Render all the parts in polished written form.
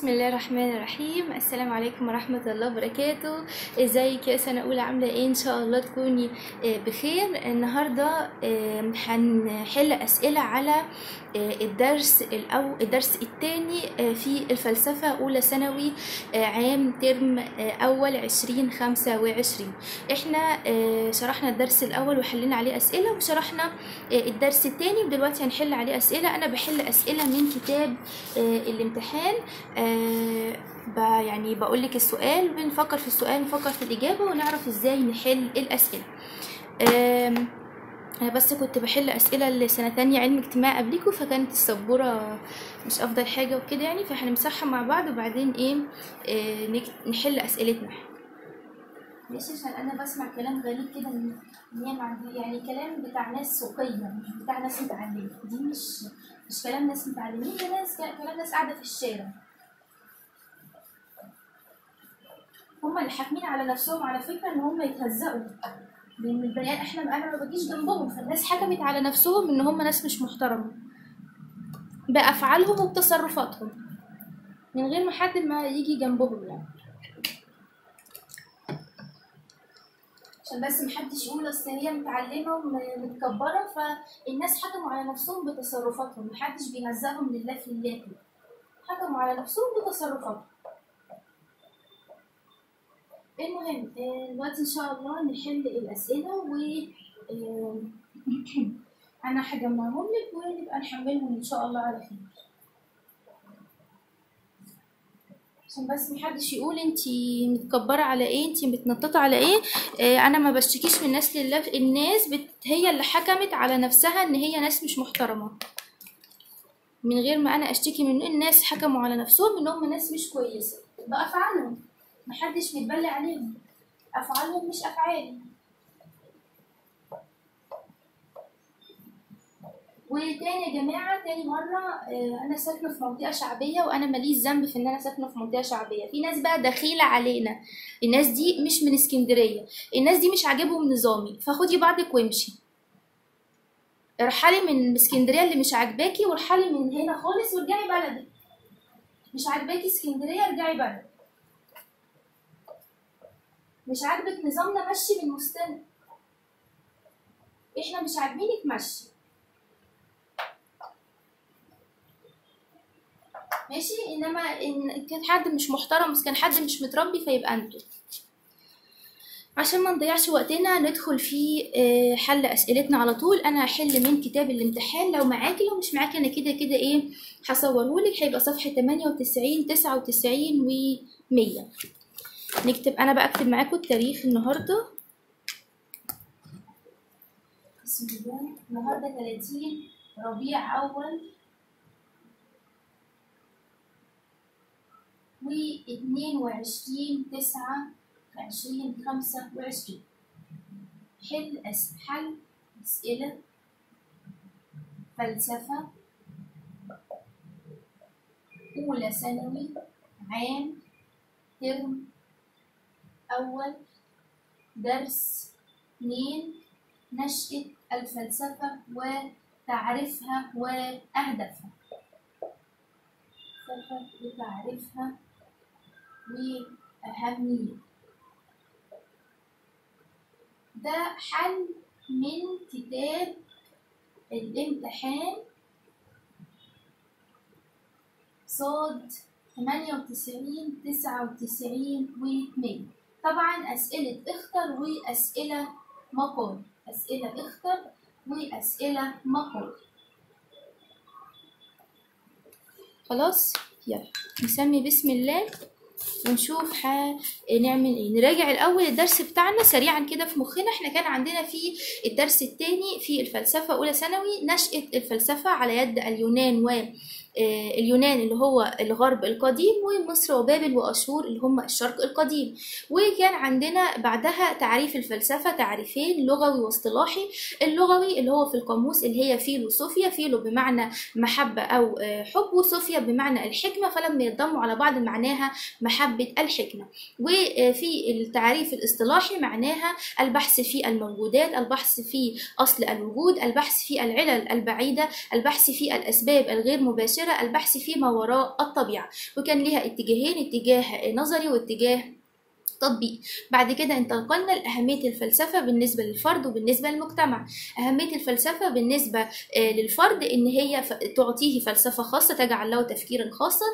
بسم الله الرحمن الرحيم. السلام عليكم ورحمة الله وبركاته. ازيك يا سنة اولى، عاملة ايه؟ ان شاء الله تكوني بخير. النهاردة هنحل اسئلة على الدرس الثاني في الفلسفة اولى ثانوي عام ترم اول 2025. احنا شرحنا الدرس الاول وحلينا عليه اسئلة، وشرحنا الدرس الثاني ودلوقتي هنحل عليه اسئلة. انا بحل اسئلة من كتاب الامتحان. يعني بقولك السؤال، بنفكر في السؤال، نفكر في الإجابة، ونعرف ازاي نحل الأسئلة. أنا بس كنت بحل أسئلة لسنة تانية علم اجتماع قبلكم، فكانت السبورة مش أفضل حاجة وكده يعني، فهنمسحها مع بعض وبعدين نحل أسئلتنا. ماشي، عشان أنا بسمع كلام غريب كده إن هي يعني كلام بتاع ناس سوقية، مش بتاع ناس متعلمة. دي مش كلام ناس متعلمين، ده كلام ناس قاعدة في الشارع. هما اللي حاكمين على نفسهم على فكرة ان هما يتهزقوا، لان البني احنا انا ما بجيش جنبهم، فالناس حكمت على نفسهم ان هما ناس مش محترمة بافعالهم وبتصرفاتهم من غير ما حد ما يجي جنبهم يعني. عشان بس محدش يقول اصل هي متعلمة ومتكبرة فالناس حكموا على نفسهم بتصرفاتهم، محدش بيهزقهم لله في الله كده، حكموا على نفسهم بتصرفاتهم. المهم دلوقتي ان شاء الله نحل الاسئله و انا هجمعهم لك ونبقى نحملهم ان شاء الله على خير، عشان بس محدش يقول انتي متكبره على ايه، انتي متنططه على ايه. انا ما بشتكيش من الناس لله، الناس هي اللي حكمت على نفسها ان هي ناس مش محترمه، من غير ما انا اشتكي من الناس حكموا على نفسهم ان هم ناس مش كويسه بافعالهم، محدش متبلى عليهم، افعالهم مش افعالي. وتاني يا جماعه، تاني مره، انا ساكنه في منطقه شعبيه، وانا ماليش ذنب في ان انا ساكنه في منطقه شعبيه. في ناس بقى دخيله علينا، الناس دي مش من اسكندريه، الناس دي مش عاجبهم نظامي، فخدي بعضك وامشي، ارحلي من اسكندريه اللي مش عاجباكي، وارحلي من هنا خالص وارجعي بلدك. مش عاجباكي اسكندريه، ارجعي بلدك. مش عاجبك نظامنا، مشي من وسطنا، احنا مش عاجبينك مشي. ماشي، انما ان كان حد مش محترم، كان حد مش متربي، فيبقى انتوا. عشان ما نضيعش وقتنا ندخل في حل اسئلتنا على طول. انا هحل من كتاب الامتحان، لو معاكي، لو مش معاكي انا كده كده هصورهولك، هيبقى صفحة 98 99 و 100. نكتب، انا بكتب معاكم التاريخ النهارده. بسم الله، النهارده 30 ربيع اول و 22/9/2025. حل أسئلة فلسفة أولى ثانوي عام ترم أول درس 2، نشأة الفلسفة وتعريفها وأهدافها. وتعريفها وأهمية. ده حل من كتاب الامتحان صاد 98 99 و 100. طبعا أسئلة اختر وأسئلة مقال، أسئلة اختر وأسئلة مقال. خلاص، يلا نسمي بسم الله ونشوف هنعمل ايه. نراجع الاول الدرس بتاعنا سريعا كده في مخنا. احنا كان عندنا في الدرس الثاني في الفلسفه اولى ثانوي نشأة الفلسفه على يد اليونان اللي هو الغرب القديم، ومصر وبابل واشور اللي هم الشرق القديم. وكان عندنا بعدها تعريف الفلسفه تعريفين، لغوي واصطلاحي. اللغوي اللي هو في القاموس اللي هي فيلوسوفيا، فيلو بمعنى محبه او حب، وصوفيا بمعنى الحكمه، فلما يتضموا على بعض معناها محبه الحكمه. وفي التعريف الاصطلاحي معناها البحث في الموجودات، البحث في اصل الوجود، البحث في العلل البعيده، البحث في الاسباب الغير مباشره، المباشرة البحث فيما وراء الطبيعة، وكان لها اتجاهين، اتجاه نظري واتجاه تطبيق. بعد كده انتقلنا لأهمية الفلسفة بالنسبة للفرد وبالنسبة للمجتمع. أهمية الفلسفة بالنسبة للفرد إن هي تعطيه فلسفة خاصة تجعل له تفكيرا خاصا،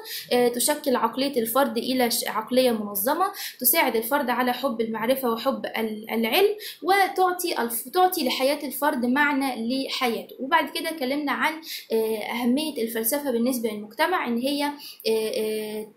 تشكل عقلية الفرد إلى عقلية منظمة، تساعد الفرد على حب المعرفة وحب العلم، وتعطي لحياة الفرد معنى لحياته. وبعد كده اتكلمنا عن أهمية الفلسفة بالنسبة للمجتمع، إن هي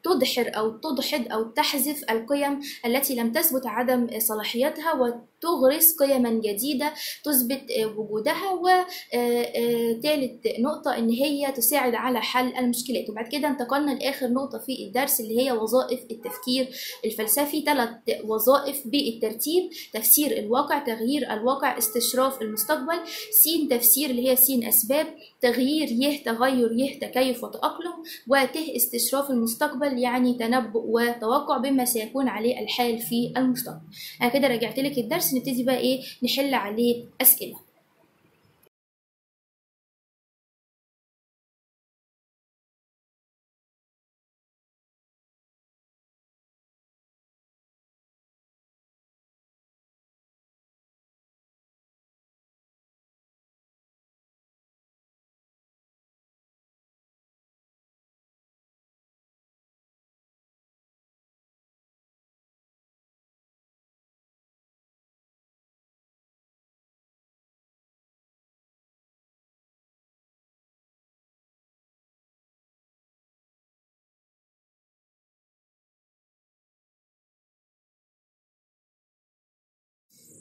تدحر أو تدحض أو تحذف القيم التي لم تثبت عدم صلاحيتها، وتغرس قيما جديدة تثبت وجودها. وثالث نقطة إن هي تساعد على حل المشكلات. وبعد كده انتقلنا لآخر نقطة في الدرس اللي هي وظائف التفكير الفلسفي. 3 وظائف بالترتيب: تفسير الواقع، تغيير الواقع، استشراف المستقبل. س تفسير اللي هي س أسباب، تغيير ي تغير ي تكيف وتأقلم، وت استشراف المستقبل يعني تنبؤ وتوقع بما سيكون عليه الحال في المستقبل. انا كده رجعت لك الدرس، نبتدي بقى ايه نحل عليه اسئله.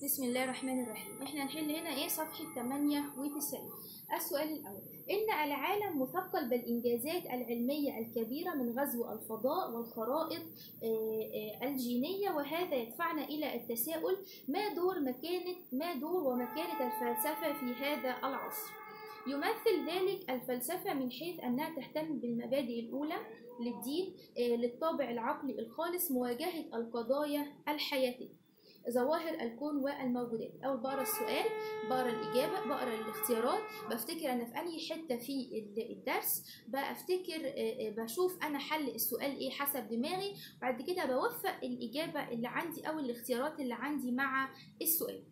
بسم الله الرحمن الرحيم. احنا هنحل هنا ايه صفحة 98. السؤال الأول: إن العالم مثقل بالإنجازات العلمية الكبيرة من غزو الفضاء والخرائط الجينية، وهذا يدفعنا إلى التساؤل: ما دور ومكانة الفلسفة في هذا العصر؟ يمثل ذلك الفلسفة من حيث أنها تهتم بالمبادئ الأولى للدين، للطابع العقلي الخالص، مواجهة القضايا الحياتية، ظواهر الكون والموجودات. أول بقرا السؤال، بقرا الإجابة، بقرا الاختيارات، بفتكر أنا في أنهي حتة في الدرس، بفتكر بشوف أنا حل السؤال إيه حسب دماغي، بعد كده بوفق الإجابة اللي عندي أو الاختيارات اللي عندي مع السؤال.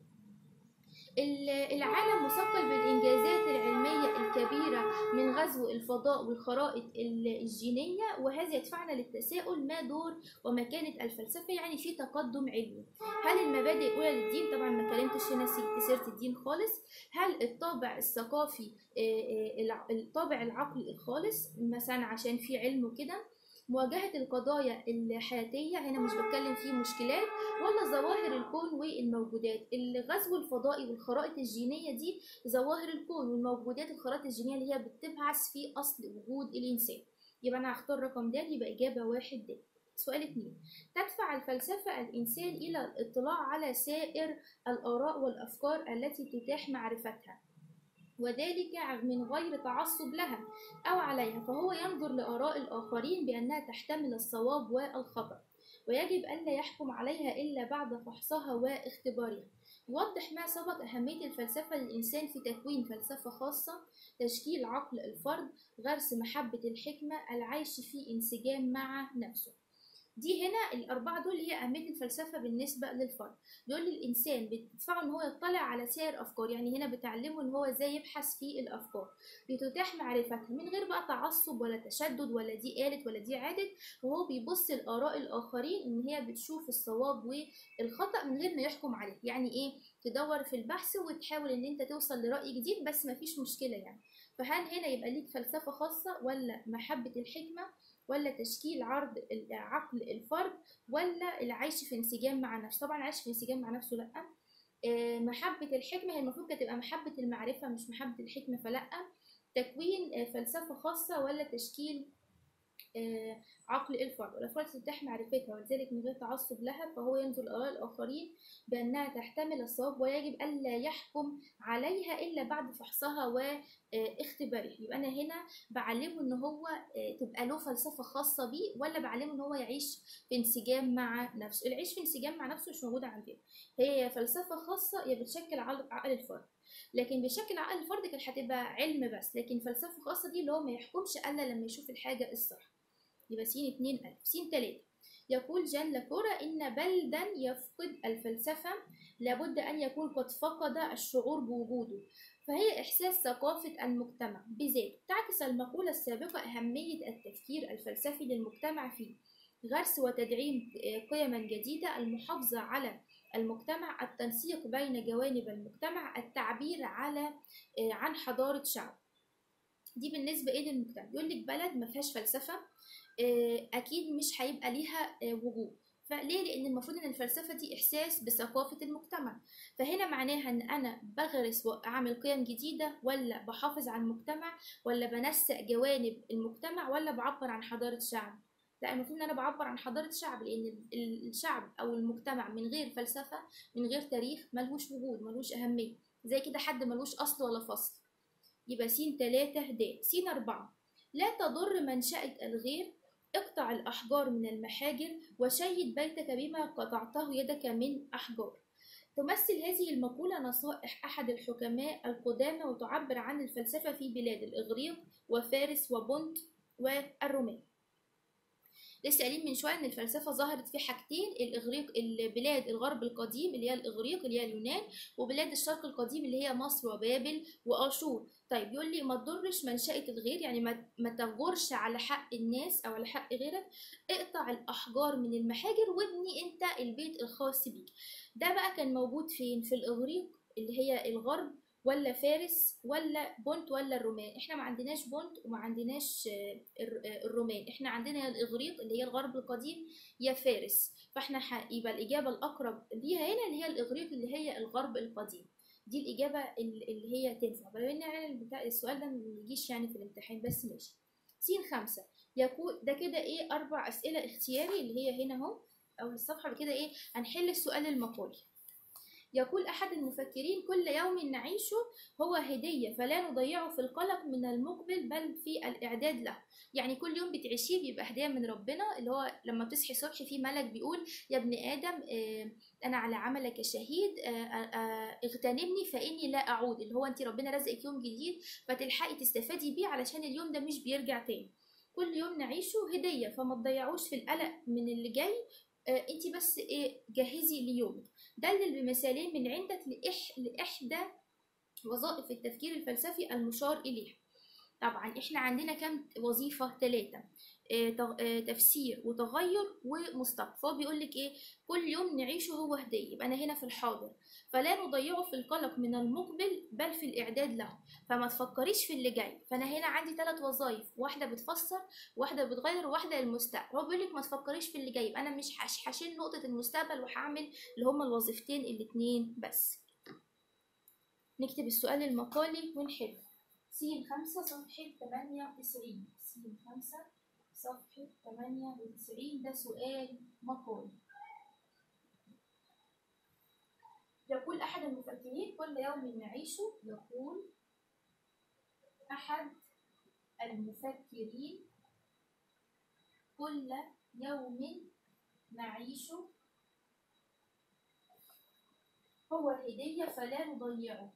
العالم مثقل بالإنجازات العلمية الكبيرة من غزو الفضاء والخرائط الجينية، وهذا يدفعنا للتساؤل: ما دور ومكانة الفلسفة؟ يعني في تقدم علمي. هل المبادئ الأولى للدين؟ طبعا ما كلمتش هنا سيرة الدين خالص. هل الطابع الثقافي، الطابع العقلي الخالص مثلا عشان في علم وكده، مواجهة القضايا الحياتية، هنا مش بتكلم فيه مشكلات، ولا ظواهر الكون والموجودات؟ الغزو الفضائي والخرائط الجينية دي ظواهر الكون والموجودات، الخرائط الجينية اللي هي بتبحث في أصل وجود الإنسان. يبقى أنا هختار رقم د، يبقى إجابة 1 د. سؤال 2: تدفع الفلسفة الإنسان إلى الاطلاع على سائر الآراء والأفكار التي تتاح معرفتها، وذلك من غير تعصب لها أو عليها، فهو ينظر لآراء الآخرين بأنها تحتمل الصواب والخطأ، ويجب ألا يحكم عليها إلا بعد فحصها واختبارها. يوضح ما سبق أهمية الفلسفة للإنسان في تكوين فلسفة خاصة، تشكيل عقل الفرد، غرس محبة الحكمة، العيش في انسجام مع نفسه. دي هنا الأربعة دول هي أهمية الفلسفة بالنسبة للفرد. بيقول الإنسان بتدفعه إن هو يطلع على سائر أفكار، يعني هنا بتعلمه إن هو إزاي يبحث في الأفكار، بتتاح معرفتها من غير بقى تعصب ولا تشدد ولا دي قالت ولا دي عادت، وهو بيبص لآراء الآخرين إن هي بتشوف الصواب والخطأ من غير ما يحكم عليه. يعني إيه؟ تدور في البحث وتحاول إن أنت توصل لرأي جديد، بس مفيش مشكلة يعني. فهل هنا يبقى ليك فلسفة خاصة، ولا محبة الحكمة، ولا تشكيل عقل الفرد، ولا العيش في انسجام مع نفسه؟ طبعا العيش في انسجام مع نفسه لا. محبة الحكمة هي المفروض كانت تبقى محبة المعرفة مش محبة الحكمة، فلا. تكوين فلسفة خاصة ولا تشكيل عقل الفرد. والأفراد تتاح معرفتها ولذلك من غير تعصب لها، فهو ينظر لآراء الآخرين بأنها تحتمل الصواب ويجب ألا يحكم عليها إلا بعد فحصها واختبارها. يبقى أنا هنا بعلمه إن هو تبقى له فلسفة خاصة بيه، ولا بعلمه إن هو يعيش في انسجام مع نفسه؟ العيش في انسجام مع نفسه مش موجودة عندنا، هي فلسفة خاصة يا بتشكل عقل الفرد. لكن بشكل عقل الفرد كانت هتبقى علم بس، لكن فلسفة خاصة دي اللي هو ما يحكمش إلا لما يشوف الحاجة الصح. يبقى س 2 ألف. س 3. يقول جان لاكورا إن بلدا يفقد الفلسفة لابد أن يكون قد فقد الشعور بوجوده، فهي إحساس ثقافة المجتمع بذاته. تعكس المقولة السابقة أهمية التفكير الفلسفي للمجتمع فيه غرس وتدعيم قيما جديدة، المحافظة على المجتمع، التنسيق بين جوانب المجتمع، التعبير عن حضارة شعب. دي بالنسبة للمجتمع. يقول لك بلد ما فيهاش فلسفة أكيد مش هيبقى ليها وجود. فليه؟ لأن المفروض إن الفلسفة دي إحساس بثقافة المجتمع، فهنا معناها إن أنا بغرس وأعمل قيم جديدة، ولا بحافظ على المجتمع، ولا بنسق جوانب المجتمع، ولا بعبر عن حضارة شعب. لا، المفروض إن أنا بعبر عن حضارة شعب، لأن الشعب أو المجتمع من غير فلسفة من غير تاريخ ملهوش وجود، ملهوش أهمية، زي كده حد ملهوش أصل ولا فصل. يبقى س 3 د. س 4. لا تضر منشأة الغير، اقطع الأحجار من المحاجر وشيد بيتك بما قطعته يدك من أحجار. تمثل هذه المقولة نصائح أحد الحكماء القدامى وتعبر عن الفلسفة في بلاد الإغريق وفارس وبونت والرومان. لسه قايلين من شويه ان الفلسفه ظهرت في حاجتين، الاغريق، البلاد الغرب القديم اللي هي الاغريق اللي هي اليونان، وبلاد الشرق القديم اللي هي مصر وبابل واشور. طيب يقول لي ما تضرش منشأة الغير، يعني ما تغورش على حق الناس او على حق غيرك، اقطع الاحجار من المحاجر وابني انت البيت الخاص بيك. ده بقى كان موجود فين؟ في الاغريق اللي هي الغرب، ولا فارس، ولا بونت، ولا الرومان؟ احنا ما عندناش بونت وما عندناش الرومان، احنا عندنا يا الاغريق اللي هي الغرب القديم يا فارس. فاحنا يبقى الاجابه الاقرب ليها هنا اللي هي الاغريق اللي هي الغرب القديم. دي الاجابه اللي هي تنفع، بما ان السؤال ده ما بيجيش يعني في الامتحان، بس ماشي. س 5. يقول ده كده ايه 4 اسئله اختياري اللي هي هنا اهو او الصفحه بكده. ايه هنحل السؤال المقالي. يقول أحد المفكرين كل يوم نعيشه هو هدية فلا نضيعه في القلق من المقبل بل في الإعداد له. يعني كل يوم بتعيشيه بيبقى هدية من ربنا، اللي هو لما بتصحي الصبح في ملك بيقول يا ابن آدم أنا على عملك شهيد، اغتنمني فإني لا أعود، اللي هو أنت ربنا رزقك يوم جديد فتلحقي تستفادي بيه علشان اليوم ده مش بيرجع تاني. كل يوم نعيشه هدية فما تضيعوش في القلق من اللي جاي، انت بس ايه جهزي ليومك. دلل بمثالين من عندك لإحدى وظائف التفكير الفلسفي المشار إليها. طبعا احنا عندنا كم وظيفة؟ 3. تفسير وتغير ومستقبل. فهو بيقول لك ايه كل يوم نعيشه هو هدية، يبقى انا هنا في الحاضر فلا نضيعه في القلق من المقبل بل في الاعداد له، فما تفكريش في اللي جاي. فانا هنا عندي 3 وظائف، واحدة بتفسر، واحدة بتغير، وواحدة للمستقبل. هو بيقول لك ما تفكريش في اللي جاي، يبقى انا مش هشيل نقطة المستقبل وهعمل اللي هما الوظيفتين الاتنين بس. نكتب السؤال المقالي ونحله. س 5 صفحة 98. س 5 صفحة 98 ده سؤال مقالي. يقول أحد المفكرين كل يوم نعيشه، يقول أحد المفكرين كل يوم نعيشه هو هدية فلا نضيعه،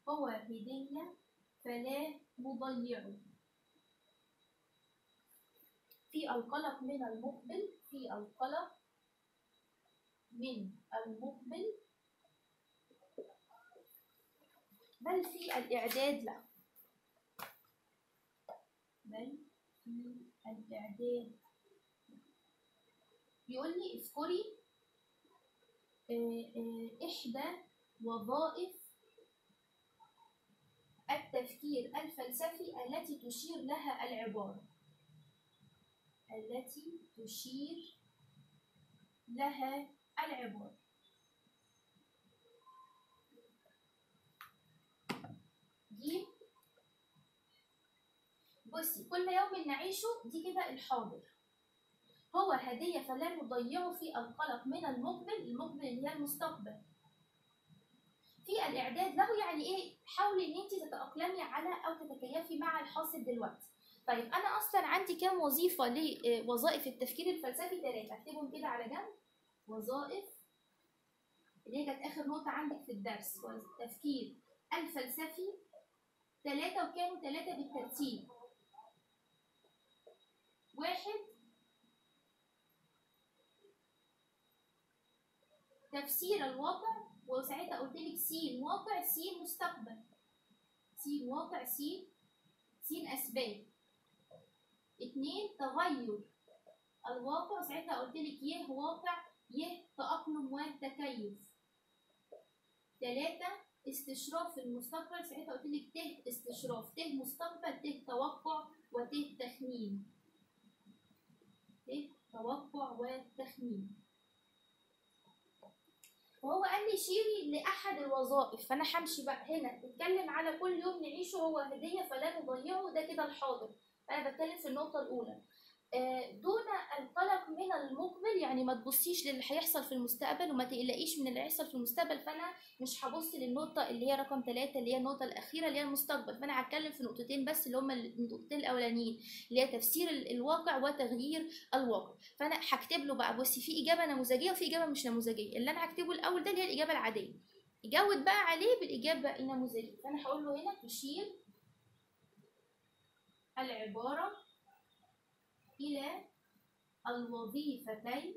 هو هدية فلا نضيعه في القلق من المقبل، في القلق من المقبل بل في الإعداد له، بل في الإعداد. يقول لي اذكري إحدى وظائف التفكير الفلسفي التي تشير لها العبارة، التي تشير لها العبارة. دي بصي كل يوم نعيشه دي كده الحاضر، هو هدية فلا نضيعه في القلق من المقبل، المقبل اللي هي المستقبل، في الإعداد له يعني إيه حاولي إن أنت تتأقلمي على أو تتكيفي مع الحاصل دلوقتي. طيب أنا أصلا عندي كام وظيفة لوظائف التفكير الفلسفي؟ 3. اكتبهم كده على جنب. وظائف اللي هي كانت آخر نقطة عندك في الدرس، والتفكير الفلسفي 3 وكانوا 3 بالترتيب. 1 تفسير الواقع، وساعتها قلت لك س واقع س مستقبل، س واقع س أسباب. 2 تغير الواقع، وساعتها قلت لك ي واقع ي تأقلم وتكيف. 3 استشراف المستقبل، ساعتها قلت لك ت استشراف ت مستقبل ت توقع وت تخمين. ت توقع وتخمين. وهو قال لي شيري لأحد الوظائف، فأنا همشي بقى هنا نتكلم على كل يوم نعيشه هو هدية فلا نضيعه، ده كده الحاضر. أنا بتكلم في النقطة الأولى. دون القلق من المقبل، يعني ما تبصيش للي هيحصل في المستقبل وما تقلقيش من اللي هيحصل في المستقبل، فانا مش هبص للنقطه اللي هي رقم 3 اللي هي النقطه الاخيره اللي هي المستقبل، فانا هتكلم في نقطتين بس اللي هما النقطتين الاولانيين اللي هي تفسير الواقع وتغيير الواقع. فانا هكتب له بقى بصي في اجابه نموذجيه وفي اجابه مش نموذجيه، اللي انا هكتبه الاول ده اللي هي الاجابه العاديه، يجاوب بقى عليه بالاجابه النموذجيه. فانا هقول له هنا تشير العباره الى الوظيفتين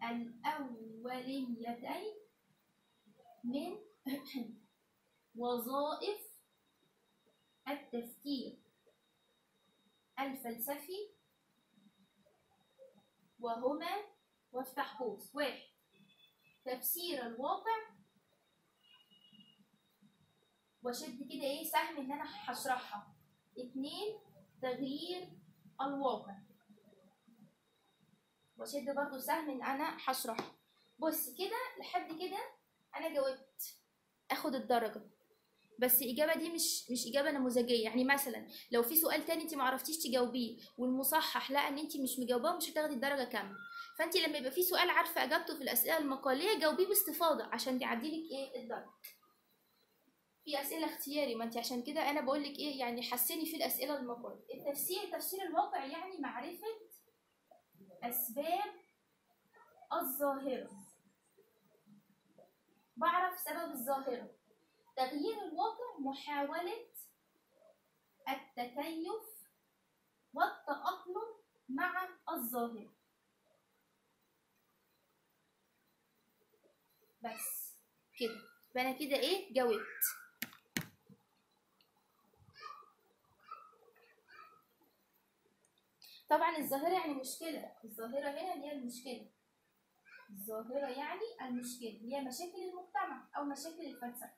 الأوليتين من وظائف التفكير الفلسفي، وهما وافتح قوس 1 تفسير الواقع، وشد كده ايه سهم ان انا هشرحها. 2 تغيير الواقع، واشد برضو سهم ان انا هشرح. بص كده لحد كده انا جاوبت اخد الدرجه، بس الاجابه دي مش اجابه نموذجيه. يعني مثلا لو في سؤال تاني انت ما عرفتيش تجاوبيه والمصحح لقى ان انت مش مجاوباه مش هتاخدي الدرجه كامله. فانت لما يبقى في سؤال عارفه اجابته في الاسئله المقاليه جاوبيه باستفاضه عشان تعديلك ايه الدرجه. في اسئله اختياري، ما انت عشان كده انا بقول لك ايه يعني حسني في الاسئله المقاليه. تفسير الواقع يعني معرفه أسباب الظاهرة، بعرف سبب الظاهرة. تغيير الواقع محاولة التكيف والتأقلم مع الظاهرة. بس كده فأنا كده إيه جاوبت. طبعا الظاهرة يعني مشكلة، الظاهرة هنا اللي هي المشكلة، الظاهرة يعني المشكلة اللي هي مشاكل المجتمع أو مشاكل الفلسفة.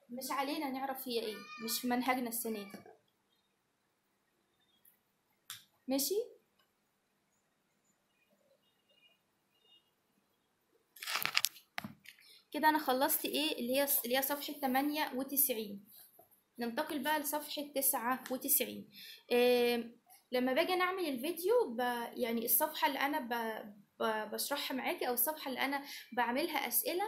مش علينا نعرف هي ايه، مش في منهجنا السنة دي. ماشي؟ كده أنا خلصت ايه اللي هي صفحة 98. ننتقل بقى لصفحة 99. لما باجي نعمل الفيديو يعني الصفحة اللي أنا بشرحها معاكي أو الصفحة اللي أنا بعملها أسئلة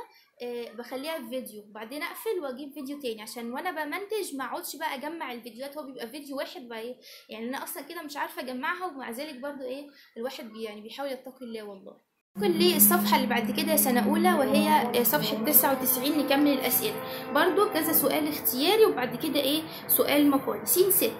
بخليها في فيديو، بعدين أقفل وأجيب فيديو تاني عشان وأنا بمنتج ما اقعدش بقى أجمع الفيديوهات. هو بيبقى فيديو واحد بقى إيه يعني أنا أصلا كده مش عارفة أجمعها، ومع ذلك برضو إيه الواحد يعني بيحاول يتقي الله والله. ننتقل للصفحة اللي بعد كده سنة أولى وهي صفحة 99. نكمل الأسئلة برضو كذا سؤال اختياري وبعد كده إيه سؤال مقالي. س 6.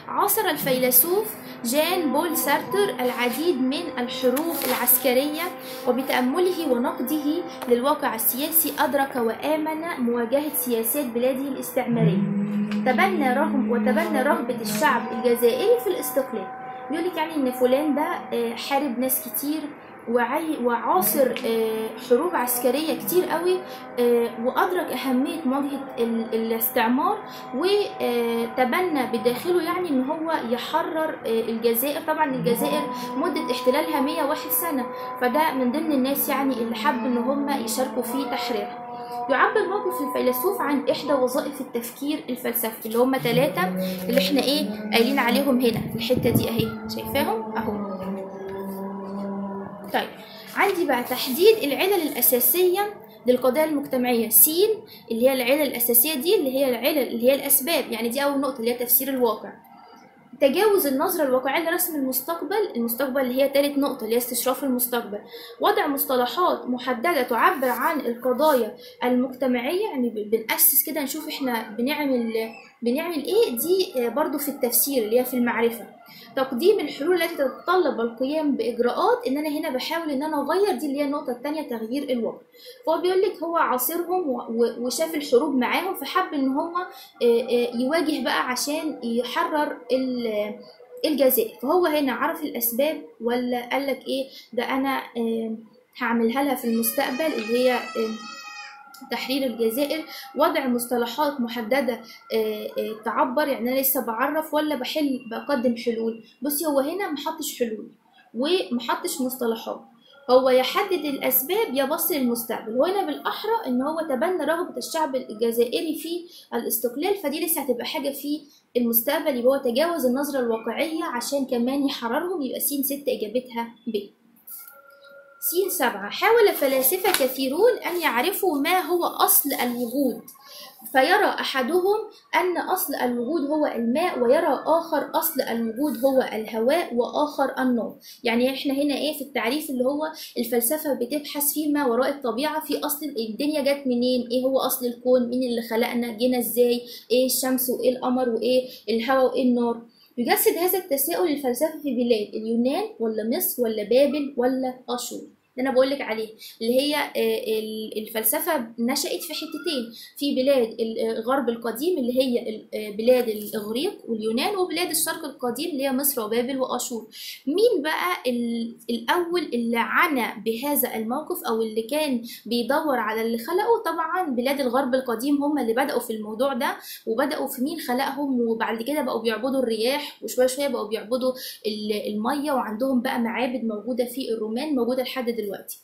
عاصر الفيلسوف جان بول سارتر العديد من الحروب العسكرية، وبتأمله ونقده للواقع السياسي أدرك وآمن مواجهة سياسات بلاده الاستعمارية. تبنى رغبة الشعب الجزائري في الاستقلال. بيقولك يعني إن فلان ده حارب ناس كتير وعاصر حروب عسكرية كتير قوي، وأدرك أهمية مواجهة الاستعمار، وتبنى بداخله يعني إن هو يحرر الجزائر. طبعا الجزائر مدة احتلالها 101 سنة، فده من ضمن الناس يعني اللي حب إن هم يشاركوا في تحريرها. يعبر موقف الفيلسوف عن إحدى وظائف التفكير الفلسفي اللي هم 3 اللي احنا إيه قايلين عليهم هنا في الحتة دي أهي، شايفاهم أهو. طيب عندي بقى تحديد العلل الأساسية للقضايا المجتمعية. س اللي هي العلل الأساسية دي اللي هي العلل اللي هي الأسباب، يعني دي أول نقطة اللي هي تفسير الواقع. تجاوز النظرة الواقعية لرسم المستقبل اللي هي تالت نقطة اللي هي استشراف المستقبل. وضع مصطلحات محددة تعبر عن القضايا المجتمعية، يعني بنأسس كده نشوف احنا بنعمل ايه. دي برضو في التفسير اللي هي في المعرفة. تقديم الحلول التي تتطلب القيام بإجراءات، إن أنا هنا بحاول إن أنا أغير، دي اللي هي النقطة التانية تغيير الواقع. فهو بيقول لك هو عاصرهم وشاف الحروب معاهم، فحب إن هو يواجه بقى عشان يحرر الجزائر. فهو هنا عرف الأسباب ولا قال لك إيه ده أنا هعملها لها في المستقبل اللي هي تحرير الجزائر. وضع مصطلحات محددة تعبر، يعني أنا لسه بعرف ولا بقدم حلول. بصي هو هنا محطش حلول ومحطش مصطلحات، هو يحدد الأسباب يبص للمستقبل. وهنا بالأحرى إن هو تبنى رغبة الشعب الجزائري في الاستقلال، فدي لسه هتبقى حاجة في المستقبل. يبقى هو تجاوز النظرة الواقعية عشان كمان يحررهم. يبقى س 6 إجابتها ب. س 7 حاول فلاسفة كثيرون أن يعرفوا ما هو أصل الوجود، فيرى أحدهم أن أصل الوجود هو الماء، ويرى آخر أصل الوجود هو الهواء، وآخر النار. يعني إحنا هنا إيه في التعريف اللي هو الفلسفة بتبحث فيه ما وراء الطبيعة، في أصل الدنيا جت منين، إيه هو أصل الكون، مين اللي خلقنا، جينا إزاي، إيه الشمس وإيه القمر وإيه الهواء وإيه النار. يجسد هذا التساؤل الفلسفي في بلاد اليونان ولا مصر ولا بابل ولا أشور. ده انا بقول لك عليه اللي هي الفلسفه نشأت في حتتين، في بلاد الغرب القديم اللي هي بلاد الاغريق واليونان، وبلاد الشرق القديم اللي هي مصر وبابل واشور. مين بقى الاول اللي عنى بهذا الموقف او اللي كان بيدور على اللي خلقه؟ طبعا بلاد الغرب القديم هم اللي بدأوا في الموضوع ده، وبدأوا في مين خلقهم، وبعد كده بقوا بيعبدوا الرياح، وشويه شويه بقوا بيعبدوا الميه، وعندهم بقى معابد موجوده في الرومان موجوده لحد دلوقتي.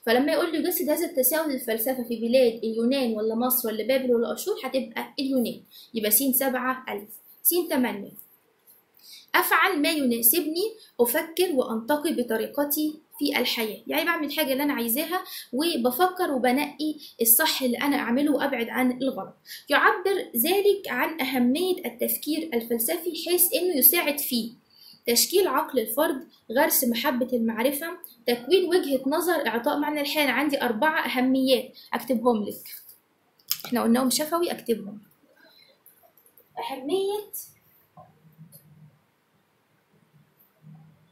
فلما يقول لي يجسد هذا التساؤل الفلسفي في بلاد اليونان ولا مصر ولا بابل ولا اشور، هتبقى اليونان. يبقى س 7 ألف. س 8 افعل ما يناسبني، افكر وانتقي بطريقتي في الحياه، يعني بعمل الحاجه اللي انا عايزاها وبفكر وبنقي الصح اللي انا اعمله وابعد عن الغلط. يعبر ذلك عن اهميه التفكير الفلسفي حيث انه يساعد في تشكيل عقل الفرد، غرس محبة المعرفة، تكوين وجهة نظر، إعطاء معنى الحياة. أنا عندي 4 أهميات أكتبهم لك، إحنا قلناهم شفوي أكتبهم.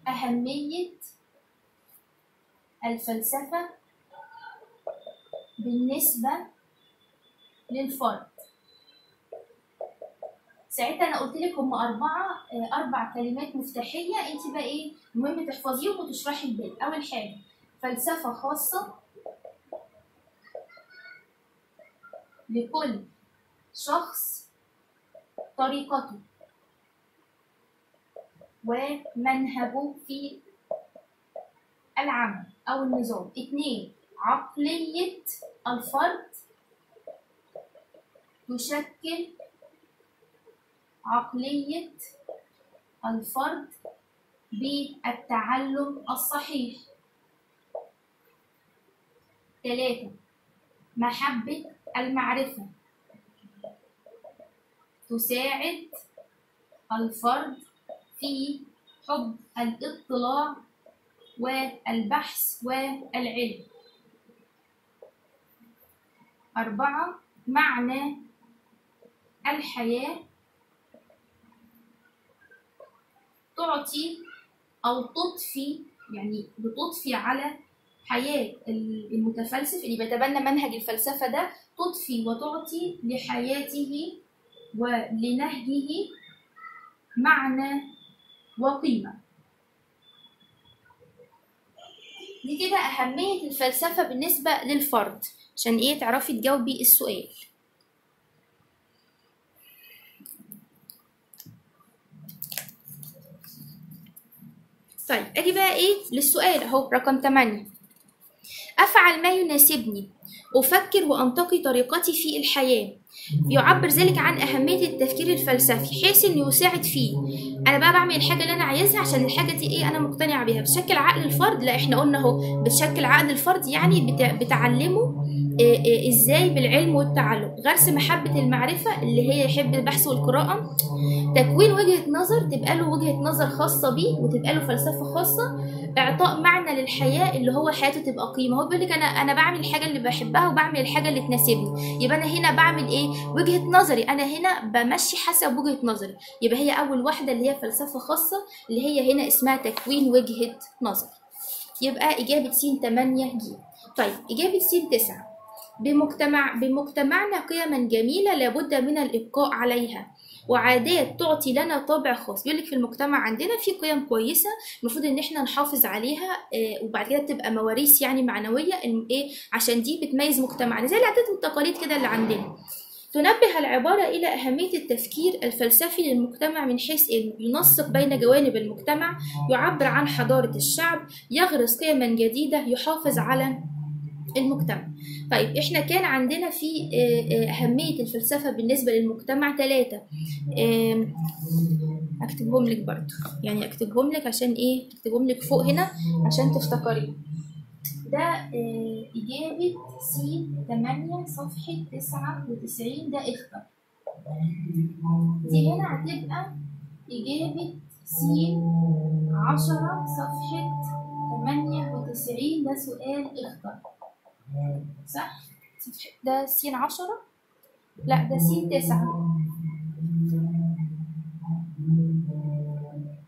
أهمية الفلسفة بالنسبة للفرد. ساعتها انا قلت لك هم 4 كلمات مفتاحيه، انت بقى ايه المهم تحفظيهم وتشرحي الباقي. اول حاجه فلسفه خاصه لكل شخص، طريقته ومنهجه في العمل او النظام. 2 عقليه الفرد تشكل عقلية الفرد بالتعلم الصحيح. 3 محبة المعرفة تساعد الفرد في حب الاطلاع والبحث والعلم. 4 معنى الحياة تعطي أو تضفي، يعني بتضفي على حياة المتفلسف اللي بيتبنى منهج الفلسفة ده، تضفي وتعطي لحياته ولنهجه معنى وقيمة. دي كده أهمية الفلسفة بالنسبة للفرد، عشان إيه تعرفي تجاوبي السؤال. طيب اجي بقى ايه للسؤال اهو رقم 8. افعل ما يناسبني، افكر وانتقي طريقتي في الحياه. يعبر ذلك عن اهميه التفكير الفلسفي حيث انه يساعد فيه، انا بقى بعمل الحاجه اللي انا عايزها عشان الحاجه دي ايه انا مقتنعه بيها. بتشكل عقل الفرد، لا احنا قلنا اهو بتشكل عقل الفرد، يعني بتعلمه ازاي بالعلم والتعلم، غرس محبة المعرفة اللي هي يحب البحث والقراءة، تكوين وجهة نظر تبقى له وجهة نظر خاصة بيه وتبقى له فلسفة خاصة، اعطاء معنى للحياة اللي هو حياته تبقى قيمة. هو بيقول لك انا بعمل الحاجة اللي بحبها وبعمل الحاجة اللي تناسبني، يبقى انا هنا بعمل ايه؟ وجهة نظري، انا هنا بمشي حسب وجهة نظري. يبقى هي اول واحدة اللي هي فلسفة خاصة اللي هي هنا اسمها تكوين وجهة نظر. يبقى إجابة س 8 ج. طيب إجابة س 9، بمجتمعنا قيما جميلة لابد من الإبقاء عليها وعادات تعطي لنا طابع خاص. يقولك في المجتمع عندنا في قيم كويسة المفروض إن احنا نحافظ عليها، وبعد كده تبقى مواريث يعني معنوية، إن إيه؟ عشان دي بتميز مجتمعنا زي العادات والتقاليد كده اللي عندنا. تنبه العبارة إلى أهمية التفكير الفلسفي للمجتمع من حيث إنه ينسق بين جوانب المجتمع، يعبر عن حضارة الشعب، يغرس قيما جديدة، يحافظ على المجتمع. طيب إحنا كان عندنا في أهمية الفلسفة بالنسبة للمجتمع 3. أكتبهم لك برضه، يعني أكتبهم لك عشان إيه؟ أكتبهم لك فوق هنا عشان تفتكري. ده إجابة س 8 صفحة 99، ده اختر. دي هنا هتبقى إجابة س 10 صفحة 98، ده سؤال اختر، صح؟ ده س 10؟ لا ده س 9.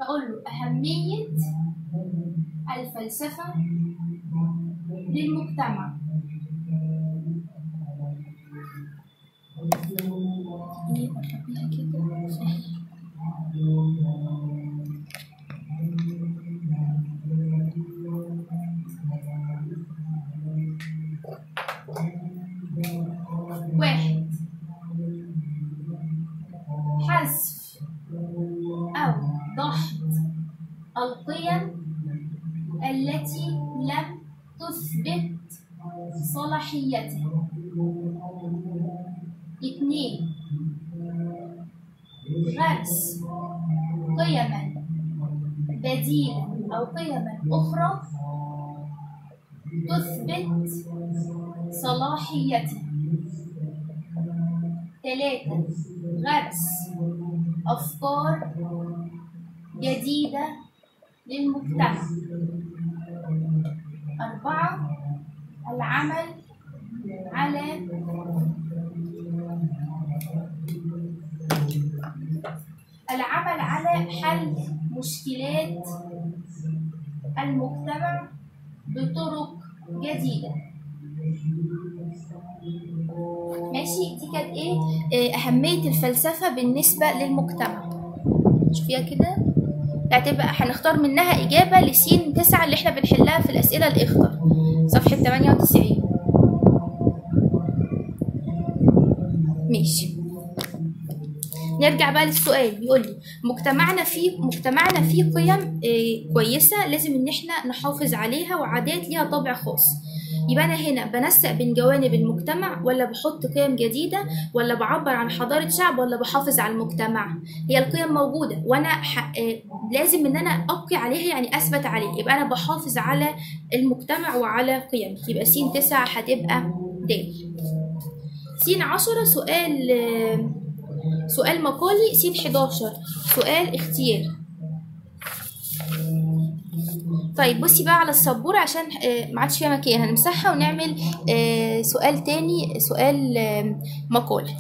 هقول له أهمية الفلسفة للمجتمع. واحد، حذف أو ضغط القيم التي لم تثبت صلاحيتها. 2، غرس قيما بديلة أو قيما أخرى تثبت صلاحيتها. 3، غرس أفكار جديدة للمجتمع. 4، العمل على حل مشكلات المجتمع بطرق جديدة. ماشي، دي كانت ايه أهمية الفلسفة بالنسبة للمجتمع. شوفيها كده، هتبقى هنختار منها إجابة لس 9 اللي احنا بنحلها في الأسئلة الإخطر، صفحة 98. ماشي، نرجع بقى للسؤال. بيقول لي مجتمعنا فيه قيم كويسة لازم ان احنا نحافظ عليها وعادات ليها طابع خاص. يبقى انا هنا بنسق بين جوانب المجتمع ولا بحط قيم جديدة ولا بعبر عن حضارة شعب ولا بحافظ على المجتمع؟ هي القيم موجودة وانا لازم ان انا ابقي عليها، يعني اثبت عليه، يبقى انا بحافظ على المجتمع وعلى قيمه. يبقى س 9 هتبقى د. س 10 سؤال مقالي. س 11 سؤال اختياري. طيب بصي بقى على السبورة عشان ما عادش فيها مكان، هنمسحها ونعمل سؤال تاني، سؤال مقالي.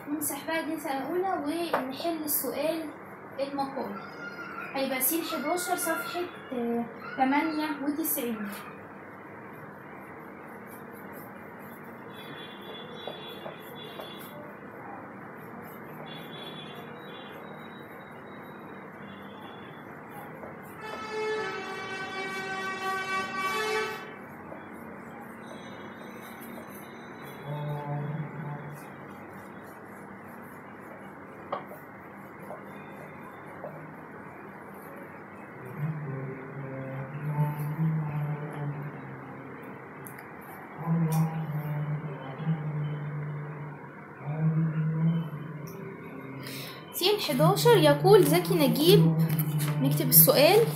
نمسح بقى دي سنة أولى ونحل السؤال المقالي. هيبقى س 11 صفحة 98. 11 يقول زكي نجيب، نكتب السؤال: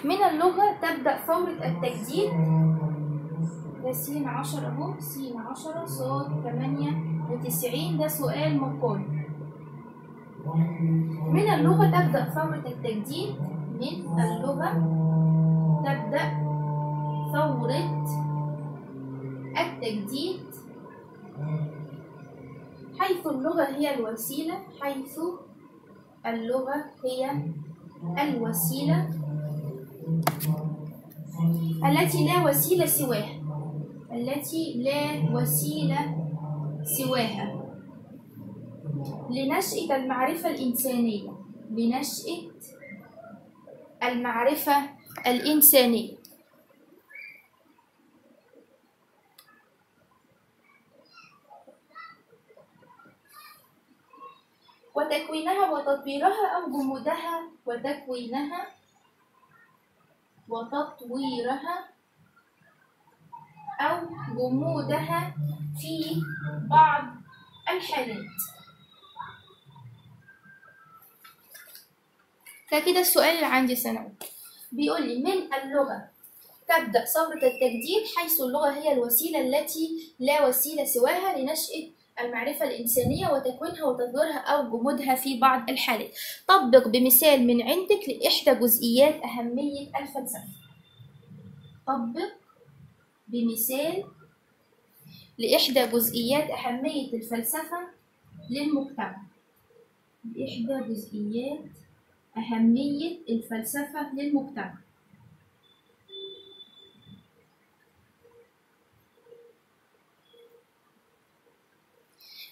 من اللغة تبدأ ثورة التجديد. ده س10 اهو، س10 ص 98. ده سؤال مقال. من اللغة تبدأ ثورة التجديد. من اللغة تبدأ ثورة التجديد حيث اللغة هي الوسيلة. حيث اللغة هي الوسيلة التي لا وسيلة سواها. التي لا وسيلة سواها لنشأة المعرفة الإنسانية. لنشأة المعرفة الإنسانية. وتكوينها وتطويرها أو جمودها. وتكوينها وتطويرها أو جمودها في بعض الحالات. فكده السؤال اللي عندي ثانوي بيقول لي: من اللغة تبدأ ثورة التجديد حيث اللغة هي الوسيلة التي لا وسيلة سواها لنشأة المعرفة الإنسانية وتكوينها وتطويرها أو جمودها في بعض الحالات. طبق بمثال من عندك لإحدى جزئيات أهمية الفلسفة. طبق بمثال لإحدى جزئيات أهمية الفلسفة للمجتمع. إحدى جزئيات أهمية الفلسفة للمجتمع.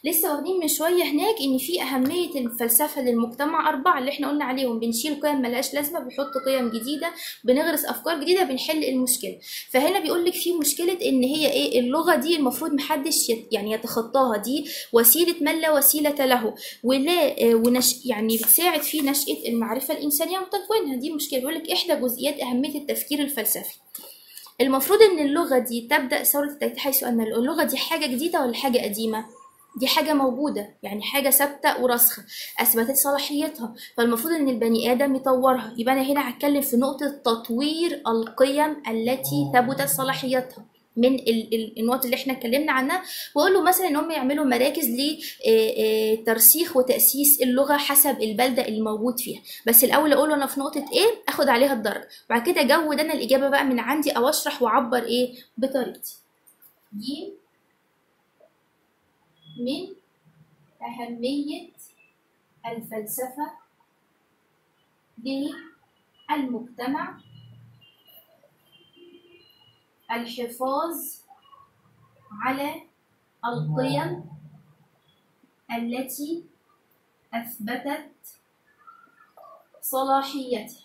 لسه واخدين من شويه هناك ان في اهميه الفلسفه للمجتمع 4 اللي احنا قلنا عليهم: بنشيل قيم ملهاش لازمه، بنحط قيم جديده، بنغرس افكار جديده، بنحل المشكله. فهنا بيقول لك في مشكله ان هي ايه؟ اللغه دي المفروض محدش يعني يتخطاها، دي وسيله من لا وسيله له، ولا يعني بتساعد في نشاه المعرفه الانسانيه وتكوينها. دي مشكله. بيقول لك احدى جزئيات اهميه التفكير الفلسفي. المفروض ان اللغه دي تبدا ثوره التجديد حيث ان اللغه دي حاجه جديده ولا حاجه قديمه؟ دي حاجة موجودة، يعني حاجة ثابتة وراسخة أثبتت صلاحيتها، فالمفروض إن البني آدم يطورها. يبقى أنا هنا هتكلم في نقطة تطوير القيم التي ثبتت صلاحيتها من النقط اللي احنا اتكلمنا عنها، واقول له مثلا ان هم يعملوا مراكز لترسيخ وتاسيس اللغه حسب البلده اللي موجود فيها. بس الاول اقول له انا في نقطه ايه، اخد عليها الدرجه، وبعد كده اجود انا الاجابه بقى من عندي او اشرح واعبر ايه بطريقتي. دي من أهمية الفلسفة للمجتمع الحفاظ على القيم التي أثبتت صلاحيتها،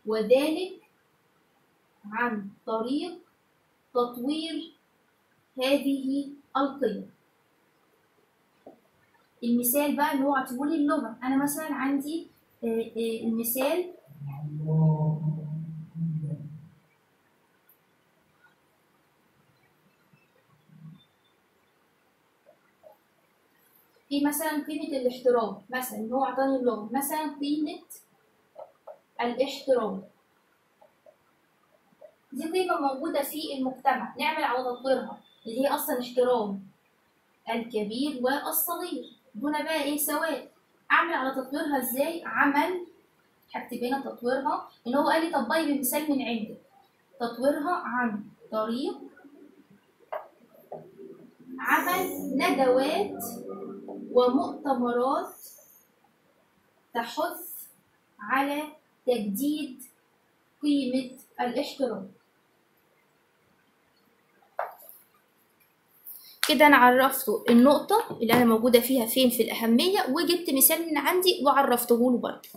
وذلك عن طريق تطوير هذه القيم. المثال بقى اللي هو عطيهولي اللغة، أنا مثلا عندي المثال في مثلا قيمة الاحترام، مثلا اللي هو عطاني اللغة، مثلا قيمة الاحترام دي قيمة موجودة في المجتمع، نعمل على تطويرها اللي هي أصلا احترام الكبير والصغير دون بقى إيه سواء. أعمل على تطويرها إزاي؟ عمل، هكتب هنا تطويرها، إن هو قال لي طبقي بمثال من عندك. تطويرها عن طريق عمل ندوات ومؤتمرات تحث على تجديد قيمة الاحترام. كده أنا عرفته النقطة اللي أنا موجودة فيها فين في الأهمية، وجبت مثال من عندي وعرفته له برضه.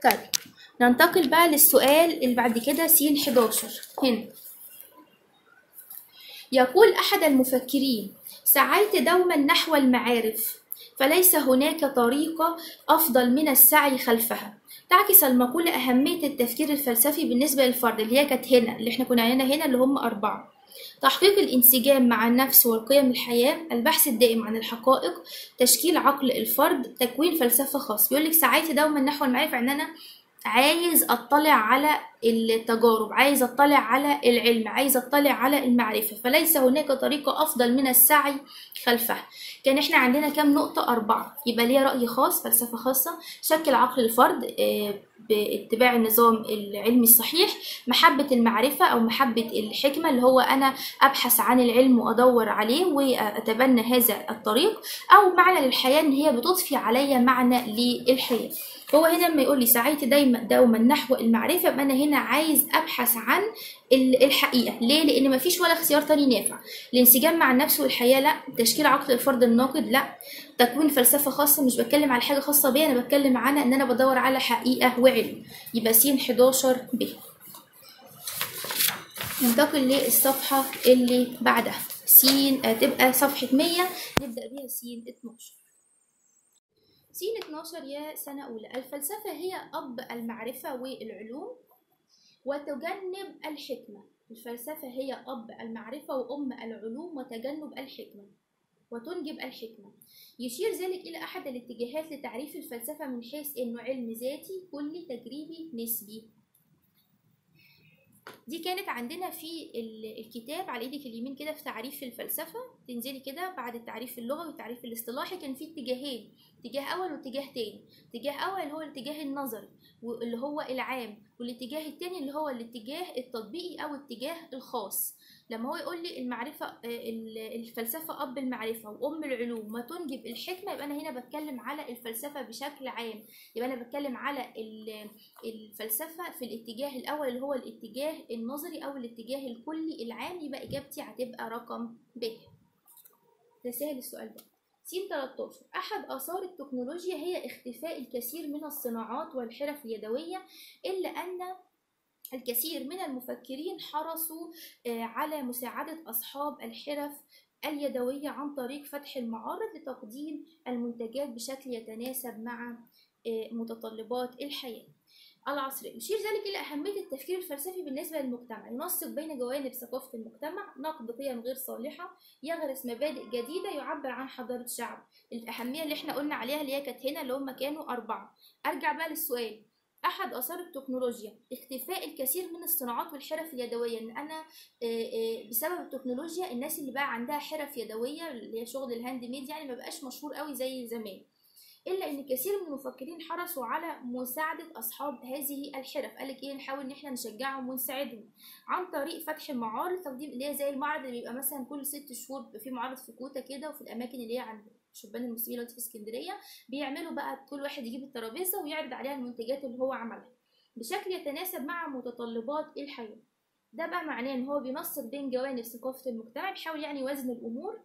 طيب ننتقل بقى للسؤال اللي بعد كده س11. هنا يقول أحد المفكرين: سعيت دوما نحو المعارف، فليس هناك طريقة أفضل من السعي خلفها. تعكس المقولة أهمية التفكير الفلسفي بالنسبة للفرد، اللي هي كانت هنا، اللي احنا كنا علينا هنا، اللي هم 4: تحقيق الانسجام مع النفس والقيم الحياة، البحث الدائم عن الحقائق، تشكيل عقل الفرد، تكوين فلسفة خاص. بيقولك سعيت دوما نحو المعرفة، ان انا عايز اطلع على التجارب، عايز اطلع على العلم، عايز اطلع على المعرفة، فليس هناك طريقة افضل من السعي خلفها. كان احنا عندنا كام نقطة؟ 4. يبقى ليا رأي خاص، فلسفة خاصة، شكل عقل الفرد باتباع النظام العلمي الصحيح، محبة المعرفة أو محبة الحكمة، اللي هو أنا أبحث عن العلم وأدور عليه وأتبنى هذا الطريق، أو معنى للحياة، إن هي بتضفي عليا معنى للحياة. هو هنا لما يقول لي سعيت دوما نحو المعرفة، يبقى أنا هنا عايز أبحث عن الحقيقة. ليه؟ لأن مفيش ولا اختيار تاني نافع. الانسجام مع النفس والحياة لا، تشكيل عقل الفرد الناقد لا، تكوين فلسفة خاصة، مش بتكلم على حاجة خاصة بيا، أنا بتكلم على إن أنا بدور على حقيقة وعلم. يبقى س 11 ب. ننتقل للصفحة اللي بعدها، س تبقى صفحة 100، نبدأ بيها س 12. س 12 يا سنة أولى: الفلسفة هي أب المعرفة والعلوم وتجنب الحكمة. الفلسفة هي أب المعرفة وأم العلوم وتجنب الحكمة وتنجب الحكمة. يشير ذلك إلى أحد الاتجاهات لتعريف الفلسفة من حيث إنه علم ذاتي كلي تجريبي نسبي. دي كانت عندنا في الكتاب على ايدك اليمين كده في تعريف الفلسفة، تنزلي كده بعد التعريف اللغوي والتعريف الاصطلاحي كان في اتجاهين، اتجاه اول واتجاه تاني. اتجاه اول اللي هو الاتجاه النظري واللي هو العام، والاتجاه التاني اللي هو الاتجاه التطبيقي او الاتجاه الخاص. لما هو يقول لي المعرفة الفلسفة أب المعرفة وأم العلوم ما تنجب الحكمة، يبقى أنا هنا بتكلم على الفلسفة بشكل عام. يبقى أنا بتكلم على الفلسفة في الاتجاه الأول اللي هو الاتجاه النظري أو الاتجاه الكلي العام. يبقى إجابتي هتبقى رقم ب. ده سهل السؤال ده. س 13: أحد آثار التكنولوجيا هي اختفاء الكثير من الصناعات والحرف اليدوية، إلا أن الكثير من المفكرين حرصوا على مساعدة أصحاب الحرف اليدوية عن طريق فتح المعارض لتقديم المنتجات بشكل يتناسب مع متطلبات الحياة العصرية. يشير ذلك إلى أهمية التفكير الفلسفي بالنسبة للمجتمع، ينسق بين جوانب ثقافة المجتمع، نقد قيم غير صالحة، يغرس مبادئ جديدة، يعبر عن حضارة شعب. الأهمية اللي احنا قلنا عليها اللي هي كانت هنا اللي هم كانوا 4. أرجع بقى للسؤال: أحد آثار التكنولوجيا اختفاء الكثير من الصناعات والحرف اليدوية، إن أنا بسبب التكنولوجيا الناس اللي بقى عندها حرف يدوية اللي هي شغل الهاند ميد يعني ما بقاش مشهور قوي زي زمان، إلا إن كثير من المفكرين حرصوا على مساعدة أصحاب هذه الحرف. قالك إيه؟ نحاول إن إحنا نشجعهم ونساعدهم عن طريق فتح معارض تقديم، اللي هي زي المعرض اللي بيبقى مثلا كل 6 شهور بيبقى في معرض في كوتا كده، وفي الأماكن اللي هي عند شبان المسلمين اللي في اسكندرية بيعملوا بقى كل واحد يجيب الترابيزة ويعرض عليها المنتجات اللي هو عملها بشكل يتناسب مع متطلبات الحياة. ده بقى معناه إن هو بينسق بين جوانب ثقافة المجتمع، بيحاول يعني يوازن الأمور.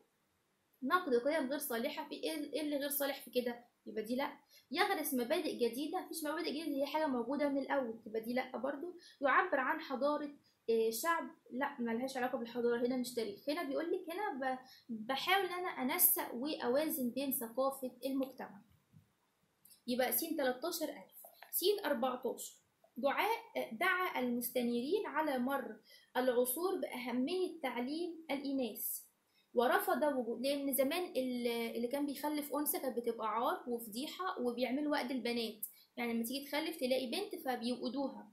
نقد قيم غير صالحة، في إيه اللي غير صالح في كده؟ يبقى دي لا. يغرس مبادئ جديدة، مفيش مبادئ جديدة، هي حاجة موجودة من الأول، يبقى دي لا برضو. يعبر عن حضارة شعب، لا ملهاش علاقة بالحضارة، هنا مش تاريخ، هنا بيقولك هنا بحاول ان انا انسق واوازن بين ثقافة المجتمع. يبقى س 13000. س 14: دعا المستنيرين على مر العصور بأهمية تعليم الإناث ورفض وجود، لأن زمان اللي كان بيخلف أنثى كانت بتبقى عار وفضيحة وبيعملوا وقت البنات، يعني لما تيجي تخلف تلاقي بنت فبيوقدوها،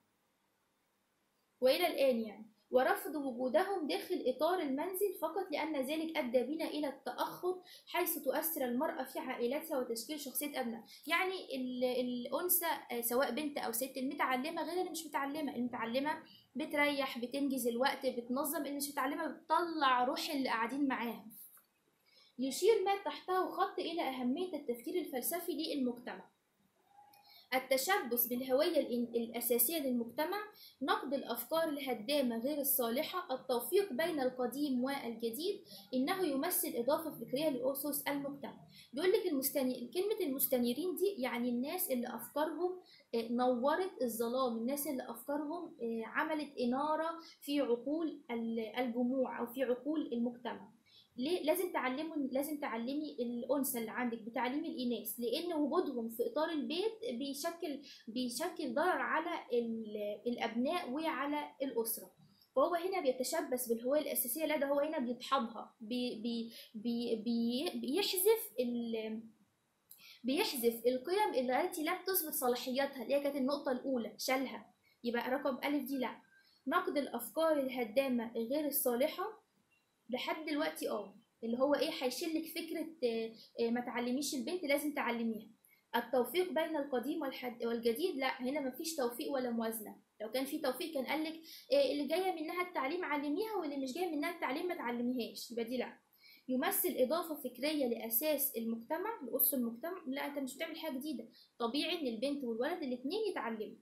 وإلى الآن يعني. ورفض وجودهم داخل إطار المنزل فقط لأن ذلك أدى بنا إلى التأخر، حيث تؤثر المرأة في عائلتها وتشكيل شخصية أبنائها. يعني الأنثى سواء بنت أو ست، المتعلمة غير اللي مش متعلمة. المتعلمة بتريح، بتنجز الوقت، بتنظم، اللي مش متعلمة بتطلع روح اللي قاعدين معاها. يشير ما تحته خط إلى أهمية التفكير الفلسفي للمجتمع. التشبث بالهوية الأساسية للمجتمع، نقد الأفكار الهدامة غير الصالحة، التوفيق بين القديم والجديد، إنه يمثل إضافة فكرية لأسس المجتمع. بيقول لك كلمة المستنيرين دي يعني الناس اللي أفكارهم نورت الظلام، الناس اللي أفكارهم عملت إنارة في عقول الجموع أو في عقول المجتمع. ليه لازم تعلمي الانثى اللي عندك بتعليم الاناث، لان وجودهم في اطار البيت بيشكل ضرر على الابناء وعلى الاسره. فهو هنا بيتشبث بالهويه الاساسيه، لا ده هو هنا بيدحضها، بيحذف القيم التي لم تثبت صلاحيتها، اللي هي كانت النقطه الاولى شالها، يبقى رقم أ دي لا. نقد الافكار الهدامه غير الصالحه لحد دلوقتي اللي هو ايه، هيشيلك فكره ما تعلميش البنت، لازم تعلميها. التوفيق بين القديم والجديد، لا هنا مفيش توفيق ولا موازنه. لو كان في توفيق كان قالك اللي جايه منها التعليم علميها، واللي مش جايه منها التعليم ما تعلميهاش، يبقى دي لا. يمثل اضافه فكريه لاساس المجتمع، لاسس المجتمع، لا انت مش بتعمل حاجه جديده، طبيعي ان البنت والولد الاثنين يتعلموا.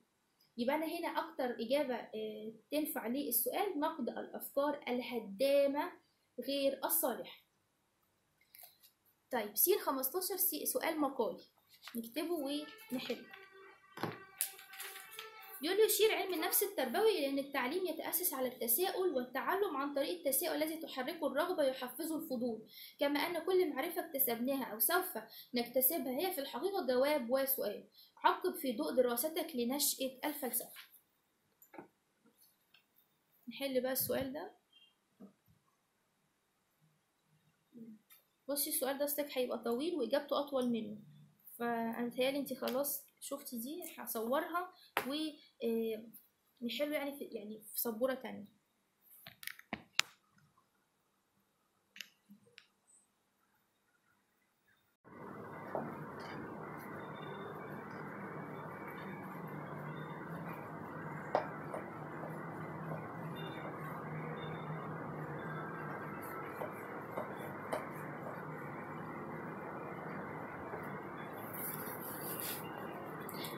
يبقى أنا هنا أكتر إجابة تنفع للسؤال نقد الأفكار الهدامة غير الصالحة. طيب س 15 سؤال مقالي نكتبه ونحله. بيقول له يشير علم النفس التربوي إلى أن التعليم يتأسس على التساؤل والتعلم عن طريق التساؤل الذي تحركه الرغبة يحفزه الفضول، كما أن كل معرفة اكتسبناها أو سوف نكتسبها هي في الحقيقة جواب وسؤال. عقب في ضوء دراستك لنشأة الفلسفة. نحل بقى السؤال ده. بصي السؤال ده استك هيبقى طويل وإجابته أطول منه، فأنا متهيألي انتي خلاص شفتي دي، هصورها ونحله يعني في سبورة تانية.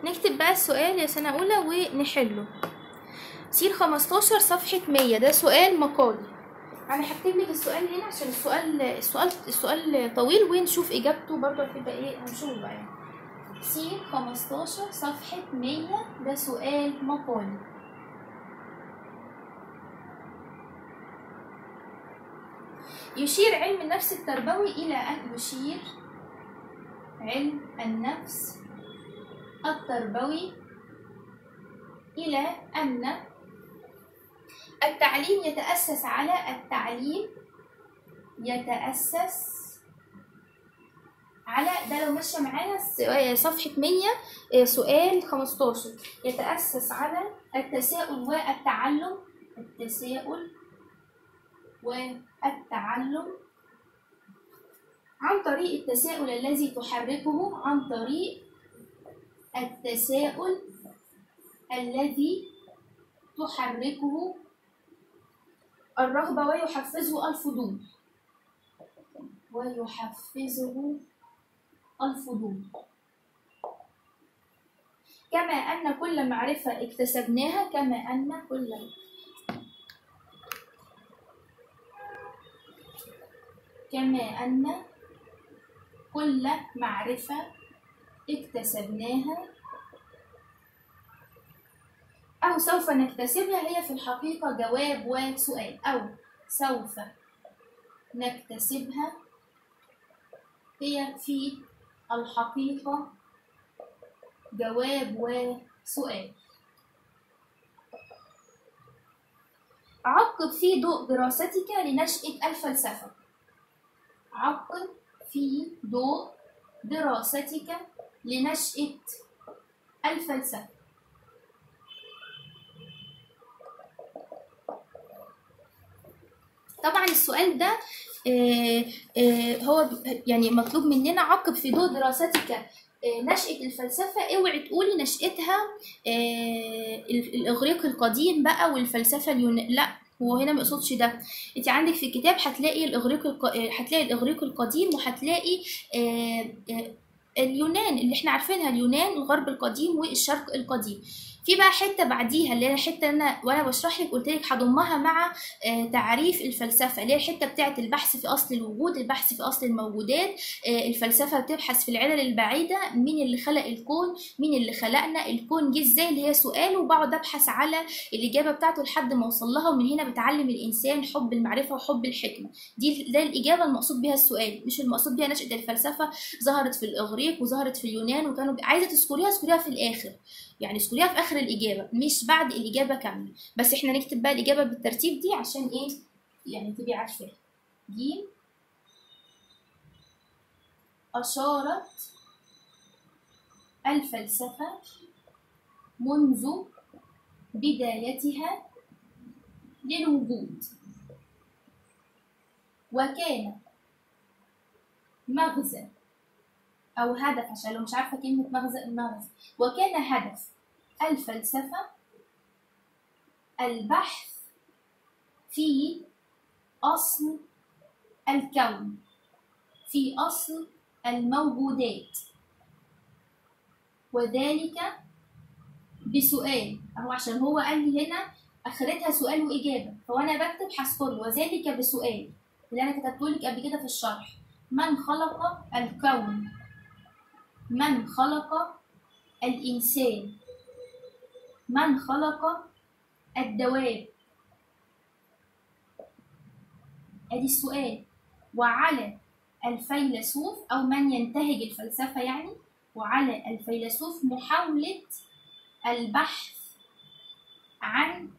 نكتب بقى السؤال يا سنة أولى ونحله. س 15 صفحة 100، ده سؤال مقالي. أنا هكتب لك السؤال هنا عشان السؤال طويل، ونشوف إجابته برضه هتبقى إيه، هنشوف بقى يعني. س 15 صفحة 100، ده سؤال مقالي. يشير علم النفس التربوي إلى أن يشير علم النفس التربوي إلى أن التعليم يتأسس على ده لو ماشية معايا صفحة 100 سؤال 15، يتأسس على التساؤل والتعلم عن طريق التساؤل الذي تحركه، عن طريق التساؤل الذي تحركه الرغبة ويحفزه الفضول، كما أن كل معرفة اكتسبناها، كما أن كل معرفة اكتسبناها أو سوف نكتسبها هي في الحقيقة جواب وسؤال، أو سوف نكتسبها هي في الحقيقة جواب وسؤال. عقب في ضوء دراستك لنشأة الفلسفة. عقب في ضوء دراستك لنشأة الفلسفة. طبعا السؤال ده هو يعني مطلوب مننا عقب في ضوء دراستك نشأة الفلسفة. اوعي تقولي نشأتها الإغريق القديم بقى والفلسفة لا، هو هنا ما يقصدش ده. انت عندك في الكتاب هتلاقي الإغريق القديم، وهتلاقي اليونان اللي احنا عارفينها، اليونان الغرب القديم والشرق القديم. في بقى حته بعديها اللي هي الحته انا وانا بشرح لك قلت لك هضمها مع تعريف الفلسفه، اللي هي الحته بتاعه البحث في اصل الوجود، البحث في اصل الموجودات. الفلسفه بتبحث في العلل البعيده، مين اللي خلق الكون، مين اللي خلقنا، الكون جه ازاي، اللي هي سؤال، وبقعد ابحث على الاجابه بتاعته لحد ما اوصل لها. ومن هنا بتعلم الانسان حب المعرفه وحب الحكمه. ده الاجابه المقصود بها السؤال، مش المقصود بها نشأة الفلسفه. ظهرت في الاغريق وظهرت في اليونان، وكانوا عايزه تذكريها في الاخر، يعني اذكريها في اخر الاجابه مش بعد الاجابه كامله. بس احنا نكتب بقى الاجابه بالترتيب دي عشان ايه يعني تبقي عارفاها. ج اشارت الفلسفه منذ بدايتها للوجود، وكان مغزى أو هدف، عشان لو مش عارفة كلمة مغزى، وكان هدف الفلسفة البحث في أصل الكون، في أصل الموجودات، وذلك بسؤال أهو، عشان هو قال لي هنا آخرتها سؤال وإجابة، فوأنا بكتب هذكر له وذلك بسؤال اللي أنا كتبتهولك قبل كده في الشرح: من خلق الكون؟ من خلق الإنسان؟ من خلق الدواب؟ أدي السؤال. وعلى الفيلسوف أو من ينتهج الفلسفة يعني، وعلى الفيلسوف محاولة البحث عن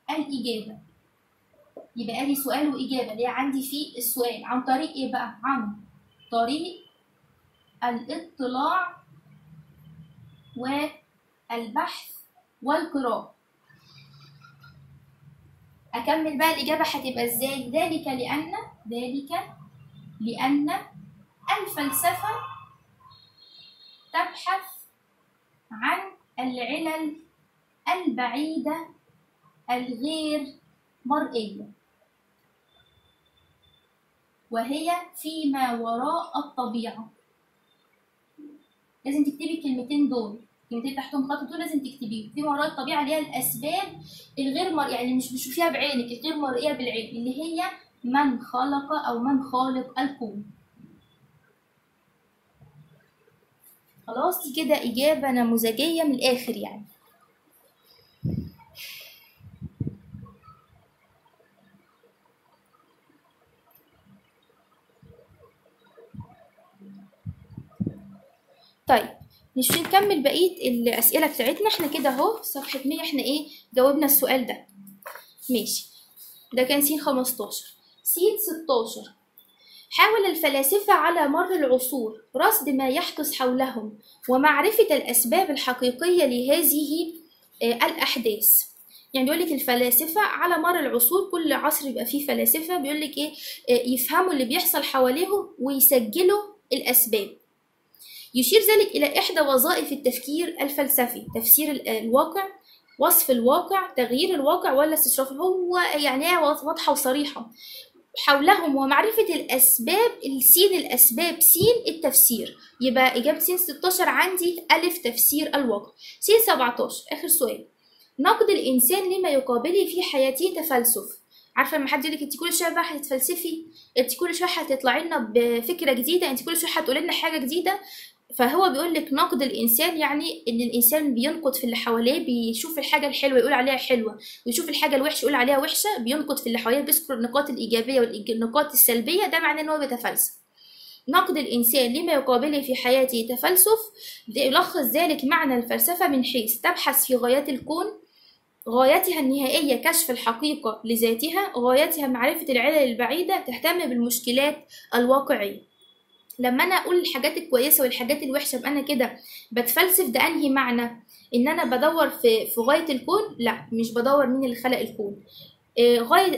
الإجابة. يبقى أدي سؤال وإجابة اللي عندي فيه السؤال عن طريق إيه بقى؟ عن طريق الاطلاع والبحث والقراءة. أكمل بقى الإجابة هتبقى إزاي؟ ذلك لأن الفلسفة تبحث عن العلل البعيدة الغير مرئية، وهي فيما وراء الطبيعة. لازم تكتبي الكلمتين دول، الكلمتين تحتهم خط دول لازم تكتبيهم. فيما وراء الطبيعة اللي هي الأسباب الغير مرئية، يعني مش بتشوفيها بعينك، الغير مرئية بالعين، اللي هي من خلق أو من خالق الكون. خلاص دي كده إجابة نموذجية من الآخر يعني. طيب نكمل بقية الأسئلة بتاعتنا. احنا كده اهو صفحة 100 احنا ايه جاوبنا السؤال ده، ماشي. ده كان س 15. س 16: حاول الفلاسفة على مر العصور رصد ما يحدث حولهم ومعرفة الأسباب الحقيقية لهذه الأحداث. يعني بيقول لك الفلاسفة على مر العصور، كل عصر يبقى فيه فلاسفة بيقول لك ايه، يفهموا اللي بيحصل حواليهم ويسجلوا الأسباب. يشير ذلك إلى إحدى وظائف التفكير الفلسفي: تفسير الواقع، وصف الواقع، تغيير الواقع، ولا استشراف. هو يعني واضحة وصريحة. حولهم ومعرفة الأسباب، السين الأسباب، سين التفسير. يبقى إجابة س 16 عندي ألف تفسير الواقع. س 17 آخر سؤال: نقد الإنسان لما يقابله في حياته تفلسف. عارفه لما حد يقول لك انت كل شويه بقى هتتفلسفي، انت كل شويه هتطلعي لنا بفكره جديده، انت كل شويه هتقولي لنا حاجه جديده. فهو بيقول لك نقد الانسان يعني ان الانسان بينقد في اللي حواليه، بيشوف الحاجه الحلوه يقول عليها حلوه، ويشوف الحاجه الوحشه يقول عليها وحشه، بينقد في اللي حواليه، بيذكر النقاط الايجابيه والنقاط السلبيه، ده معناه ان هو بيتفلسف. نقد الإنسان لما يقابله في حياته تفلسف. يلخص ذلك معنى الفلسفة من حيث تبحث في غايات الكون، غايتها النهائية كشف الحقيقة لذاتها، غايتها معرفة العلل البعيدة، تهتم بالمشكلات الواقعية. لما أنا أقول الحاجات الكويسة والحاجات الوحشة يبقى أنا كده بتفلسف. ده أنهي معنى؟ إن أنا بدور في غاية الكون؟ لا، مش بدور مين اللي خلق الكون.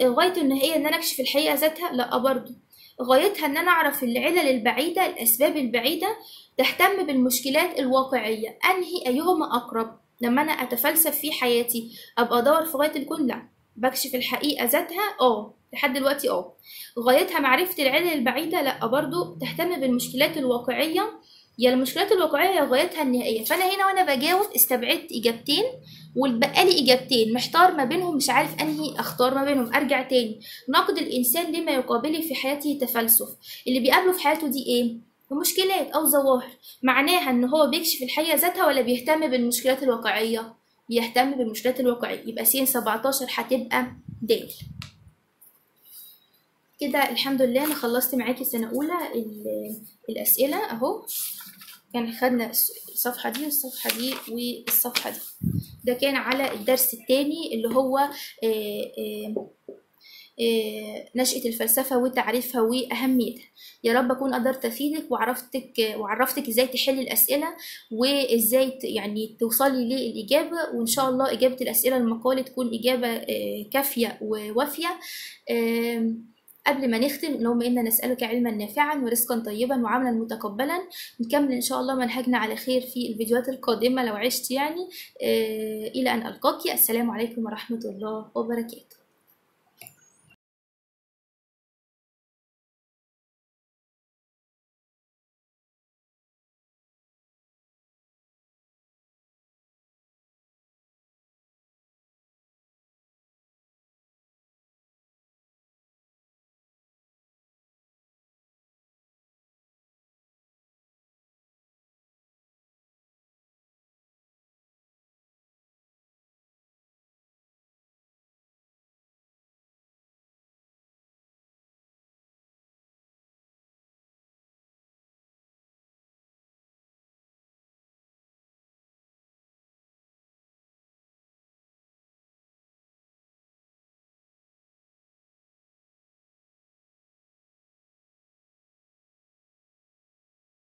غايته النهائية إن أنا أكشف الحقيقة ذاتها؟ لا برضو. غايتها إن أنا أعرف العلل البعيدة، الأسباب البعيدة، تهتم بالمشكلات الواقعية. أيهما أقرب؟ لما أنا أتفلسف في حياتي أبقى أدور في غاية الكون؟ لا، بكشف الحقيقة ذاتها لحد دلوقتي غايتها معرفة العلل البعيدة؟ لا برضو. تهتم بالمشكلات الواقعية، يا المشكلات الواقعية يا غايتها النهائية. فأنا هنا وأنا بجاوب استبعدت إجابتين والبقى لي إجابتين، محتار ما بينهم مش عارف أنهي أختار ما بينهم. أرجع تاني، نقد الإنسان لما يقابله في حياته تفلسف. اللي بيقابله في حياته دي إيه؟ مشكلات أو ظواهر، معناها إن هو بيكشف الحقيقة ذاتها ولا بيهتم بالمشكلات الواقعية؟ بيهتم بالمشكلات الواقعية. يبقى س 17 هتبقى د. كده الحمد لله أنا خلصت معاكي سنة أولى الأسئلة أهو. كان خدنا الصفحة دي والصفحة دي والصفحة دي. ده كان على الدرس الثاني اللي هو نشأة الفلسفة وتعريفها وأهميتها. يا رب أكون قدرت أفيدك وعرفتك إزاي تحل الأسئلة وإزاي يعني توصلي للإجابة، وإن شاء الله إجابة الأسئلة المقالة تكون إجابة كافية ووافية. قبل ما نختم، اللهم إنا نسألك علما نافعا ورزقا طيبا وعملا متقبلا. نكمل إن شاء الله منهجنا على خير في الفيديوهات القادمة لو عشت يعني. إلى أن ألقاك، السلام عليكم ورحمة الله وبركاته.